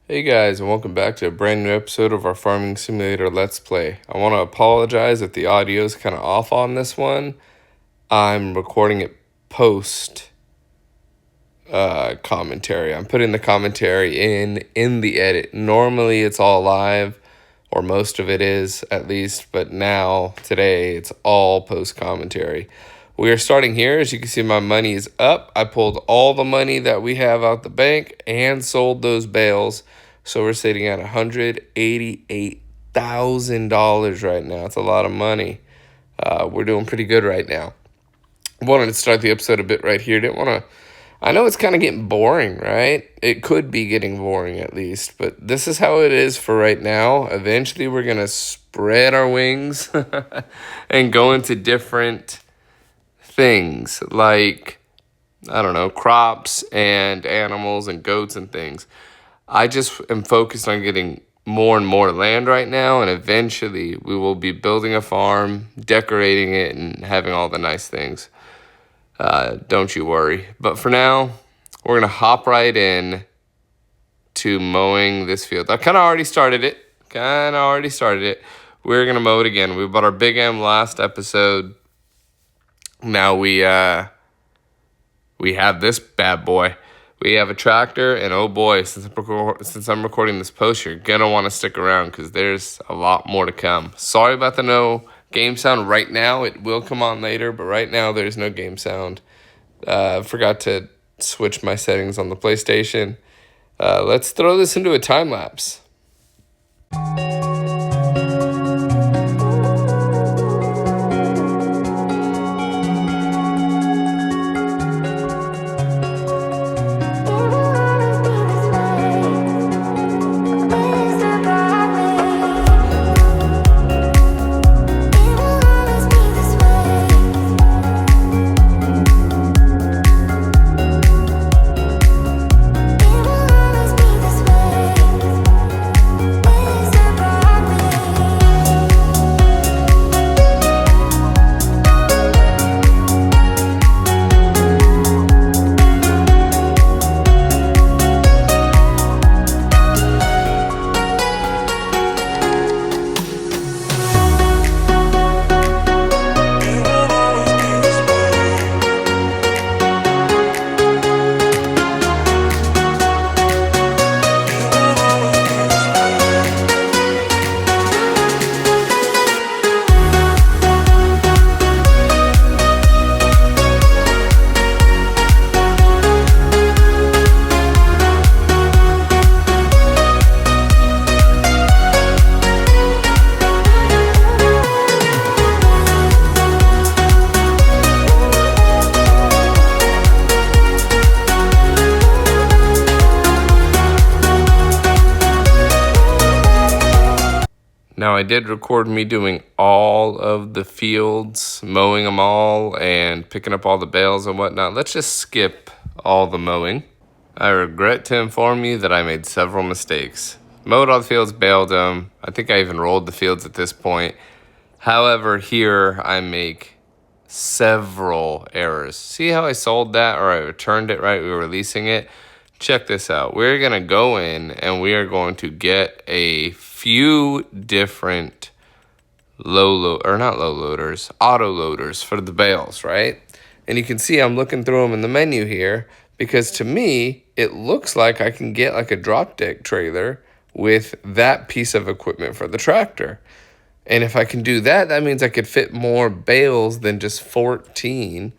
Hey guys, and welcome back to a brand new episode of our Farming Simulator Let's Play. I want to apologize if the audio is kind of off on this one. I'm recording it post commentary. I'm putting the commentary in the edit. Normally it's all live, or most of it is at least, but today, it's all post commentary. We are starting here. As you can see, my money is up. I pulled all the money that we have out the bank and sold those bales. So we're sitting at $188,000 right now. It's a lot of money. We're doing pretty good right now. I wanted to start the episode a bit right here. I know it's kind of getting boring, right? It could be getting boring at least, but this is how it is for right now. Eventually we're going to spread our wings and go into different things like, I don't know, crops and animals and goats and things. I just am focused on getting more and more land right now, and eventually we will be building a farm, decorating it, and having all the nice things. Don't you worry. But for now, we're going to hop right in to mowing this field. I kind of already started it. We're going to mow it again. We bought our Big M last episode. Now we have this bad boy. We have a tractor, and oh boy, since I'm recording this post, you're going to want to stick around because there's a lot more to come. Sorry about the no game sound right now. It will come on later, but right now there's no game sound. I forgot to switch my settings on the PlayStation. Let's throw this into a time lapse. Now, I did record me doing all of the fields, mowing them all, and picking up all the bales and whatnot. Let's just skip all the mowing. I regret to inform you that I made several mistakes. Mowed all the fields, baled them. I think I even rolled the fields at this point. However, here I make several errors. See how I sold that, or I returned it right? We were releasing it. Check this out. We're going to go in and we are going to get a few different auto loaders for the bales, right? And you can see I'm looking through them in the menu here because to me, it looks like I can get like a drop deck trailer with that piece of equipment for the tractor. And if I can do that, that means I could fit more bales than just 14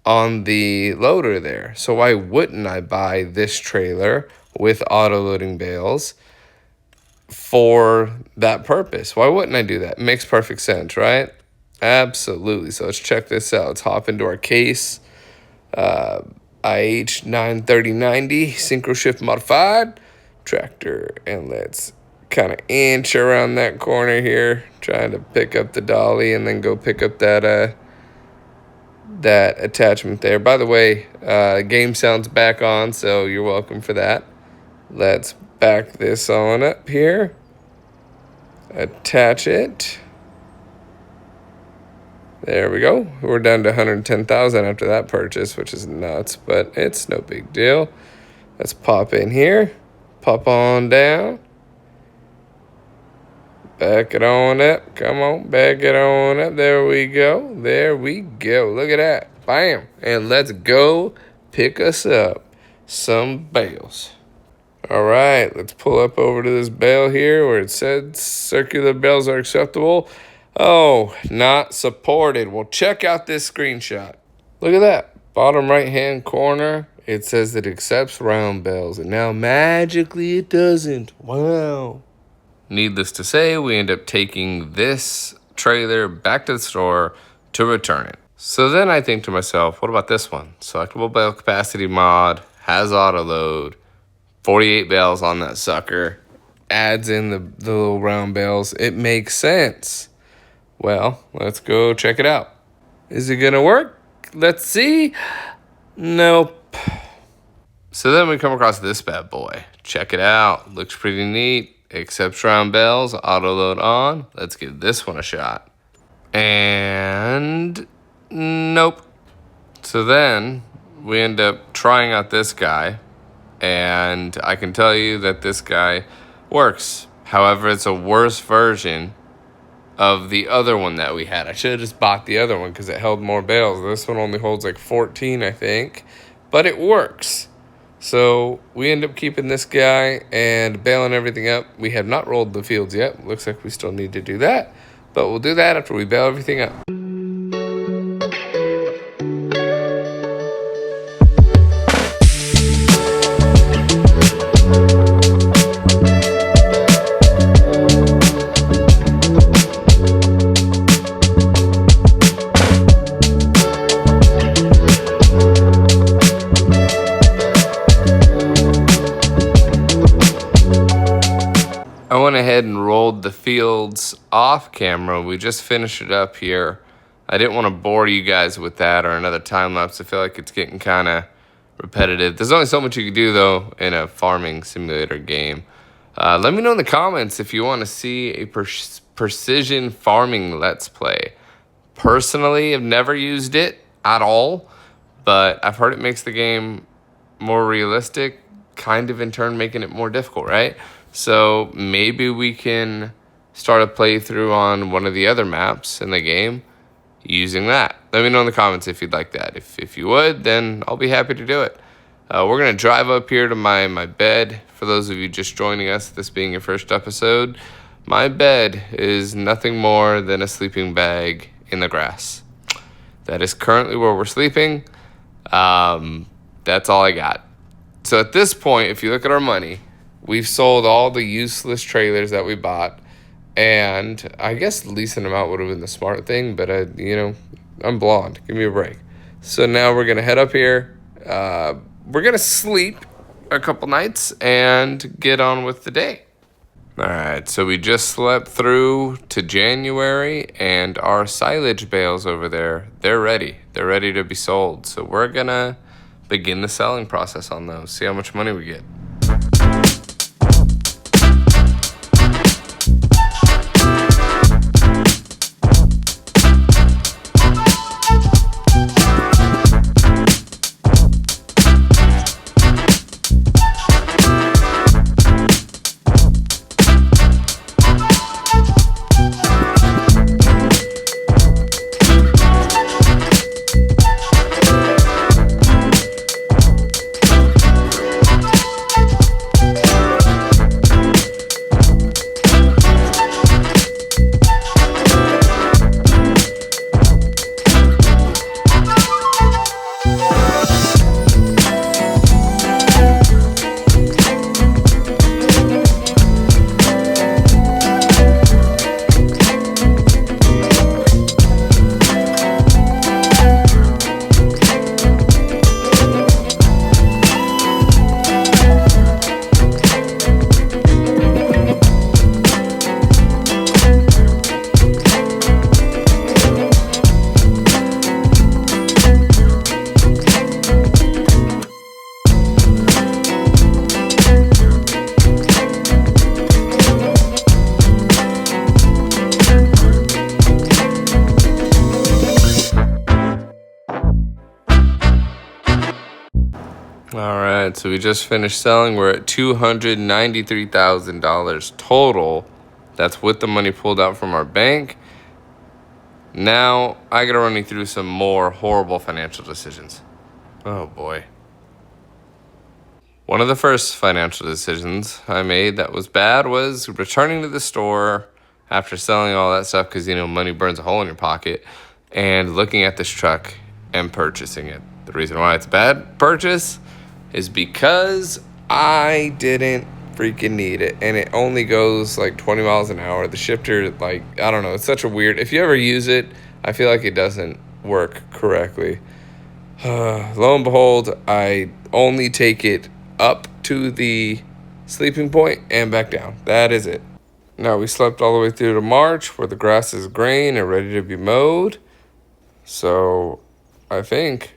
on the loader there. So why wouldn't I buy this trailer with auto loading bales for that purpose? Why wouldn't I do that? It makes perfect sense, right? Absolutely. So let's check this out. Let's hop into our case. IH 93090 synchro shift modified tractor, and let's kind of inch around that corner here, trying to pick up the dolly and then go pick up that attachment there. By the way, game sound's back on, so you're welcome for that. Let's back this on up here. Attach it. There we go. We're down to 110,000 after that purchase, which is nuts, but it's no big deal. Let's pop in here. pop on down. Back it on up. Come on, back it on up. There we go. There we go. Look at that. Bam. And let's go pick us up some bales. All right, let's pull up over to this bale here where it said circular bales are acceptable. Oh, not supported. Well, check out this screenshot. Look at that. Bottom right-hand corner, it says it accepts round bales. And now magically it doesn't. Wow. Needless to say, we end up taking this trailer back to the store to return it. So then I think to myself, what about this one? Selectable bale capacity mod, has auto load, 48 bales on that sucker, adds in the little round bales. It makes sense. Well, let's go check it out. Is it gonna work? Let's see. Nope. So then we come across this bad boy. Check it out. Looks pretty neat. Accepts round bales, auto load on. Let's give this one a shot. And nope. So then we end up trying out this guy, and I can tell you that this guy works. However, it's a worse version of the other one that we had. I should have just bought the other one because it held more bales. This one only holds like 14, I think, but it works. So we end up keeping this guy and baling everything up. We have not rolled the fields yet. Looks like we still need to do that, but we'll do that after we bale everything up. I went ahead and rolled the fields off camera. We just finished it up here. I didn't want to bore you guys with that or another time lapse. I feel like it's getting kind of repetitive. There's only so much you can do, though, in a farming simulator game. Let me know in the comments if you want to see a precision farming Let's Play. Personally, I've never used it at all, but I've heard it makes the game more realistic, kind of in turn making it more difficult, right? So maybe we can start a playthrough on one of the other maps in the game using that. Let me know in the comments if you'd like that. If you would, then I'll be happy to do it. We're going to drive up here to my bed. For those of you just joining us, this being your first episode, my bed is nothing more than a sleeping bag in the grass. That is currently where we're sleeping. That's all I got. So at this point, if you look at our money, we've sold all the useless trailers that we bought, and I guess leasing them out would have been the smart thing, but I'm blonde. Give me a break. So now we're going to head up here. We're going to sleep a couple nights and get on with the day. All right, so we just slept through to January, and our silage bales over there, they're ready. They're ready to be sold. So we're going to begin the selling process on those, see how much money we get. right, so we just finished selling. We're at $293,000 total. That's with the money pulled out from our bank. Now, I gotta run you through some more horrible financial decisions. Oh boy. One of the first financial decisions I made that was bad was returning to the store after selling all that stuff because, money burns a hole in your pocket, and looking at this truck and purchasing it. The reason why it's a bad purchase is because I didn't freaking need it, and it only goes like 20 miles an hour. The shifter, I don't know, it's such a weird, if you ever use it, I feel like it doesn't work correctly. Lo and behold, I only take it up to the sleeping point and back down. That is it. Now, we slept all the way through to March, where the grass is green and ready to be mowed. So I think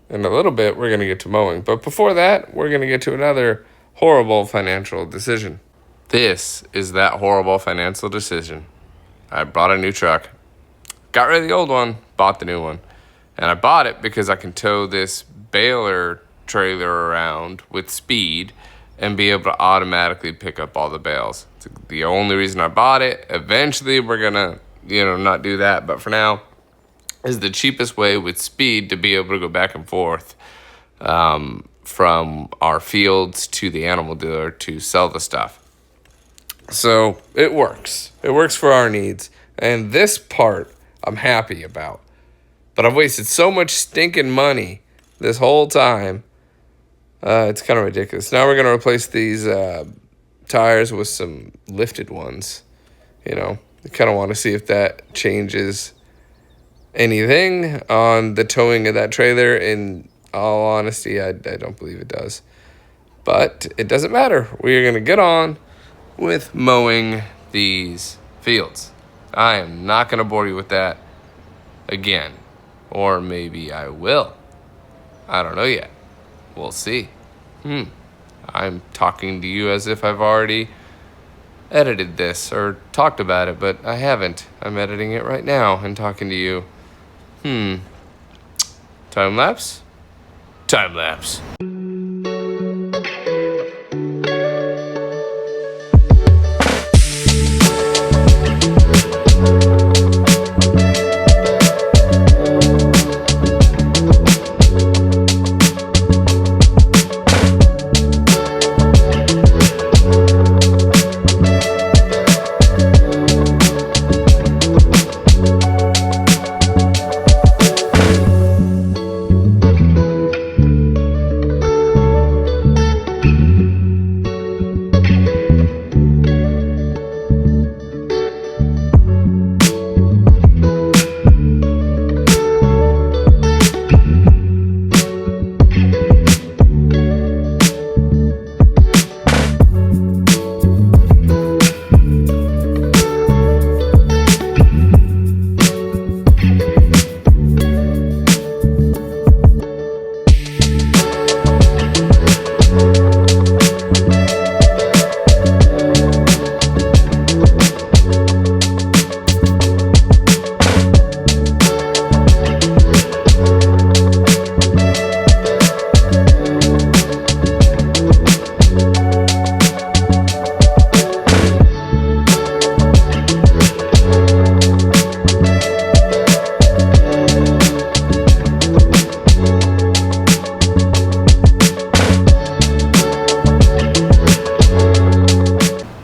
in a little bit we're going to get to mowing. But before that, we're going to get to another horrible financial decision. This is that horrible financial decision. I bought a new truck, got rid of the old one, bought the new one. And I bought it because I can tow this baler trailer around with speed and be able to automatically pick up all the bales. It's the only reason I bought it. Eventually, we're going to, not do that. But for now, is the cheapest way with speed to be able to go back and forth from our fields to the animal dealer to sell the stuff. So it works. It works for our needs. And this part I'm happy about. But I've wasted so much stinking money this whole time. It's kind of ridiculous. Now we're going to replace these tires with some lifted ones. I kind of want to see if that changes anything on the towing of that trailer. In all honesty, I don't believe it does. But it doesn't matter. We are going to get on with mowing these fields. I am not going to bore you with that again. Or maybe I will. I don't know yet. We'll see. I'm talking to you as if I've already edited this or talked about it, but I haven't. I'm editing it right now and talking to you. Time lapse? Time lapse.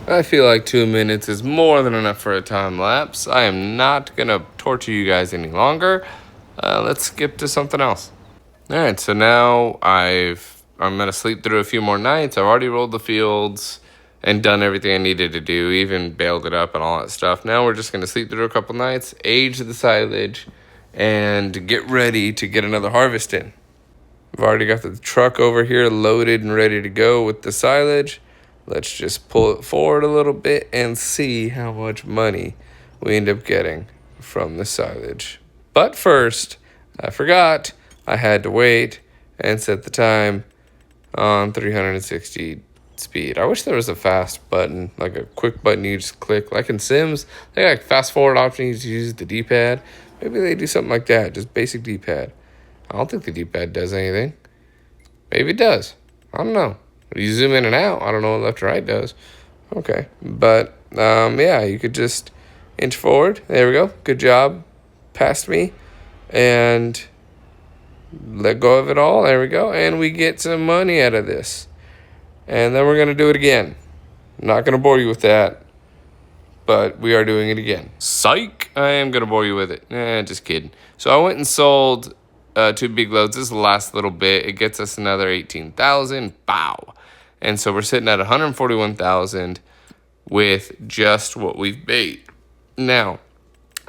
I feel like 2 minutes is more than enough for a time lapse. I am not going to torture you guys any longer. Let's skip to something else. All right, so now I'm going to sleep through a few more nights. I've already rolled the fields and done everything I needed to do, even baled it up and all that stuff. Now we're just going to sleep through a couple nights, age the silage, and get ready to get another harvest in. I've already got the truck over here loaded and ready to go with the silage. Let's just pull it forward a little bit and see how much money we end up getting from the silage. But first, I forgot I had to wait and set the time on 360 speed. I wish there was a fast button, like a quick button you just click. Like in Sims, they got like fast forward option, you just use the D-pad. Maybe they do something like that, just basic D-pad. I don't think the D-pad does anything. Maybe it does. I don't know. You zoom in and out. I don't know what left or right does. Okay. But, yeah, you could just inch forward. There we go. Good job. Past me. And let go of it all. There we go. And we get some money out of this. And then we're going to do it again. I'm not going to bore you with that. But we are doing it again. Psych! I am going to bore you with it. Just kidding. So I went and sold 2 big loads. This is the last little bit. It gets us another 18,000. Bow. And so we're sitting at 141,000 with just what we've made. Now,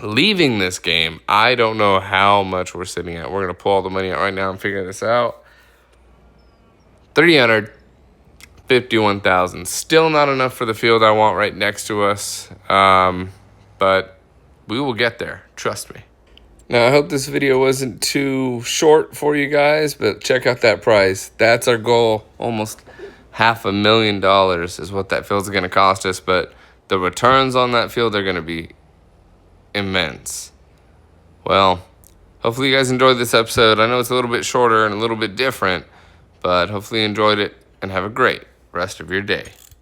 leaving this game, I don't know how much we're sitting at. We're going to pull all the money out right now and figure this out. 351,000. Still not enough for the field I want right next to us. But we will get there. Trust me. Now, I hope this video wasn't too short for you guys, but check out that price. That's our goal. Almost $500,000 is what that field's going to cost us, but the returns on that field are going to be immense. Well, hopefully you guys enjoyed this episode. I know it's a little bit shorter and a little bit different, but hopefully you enjoyed it, and have a great rest of your day.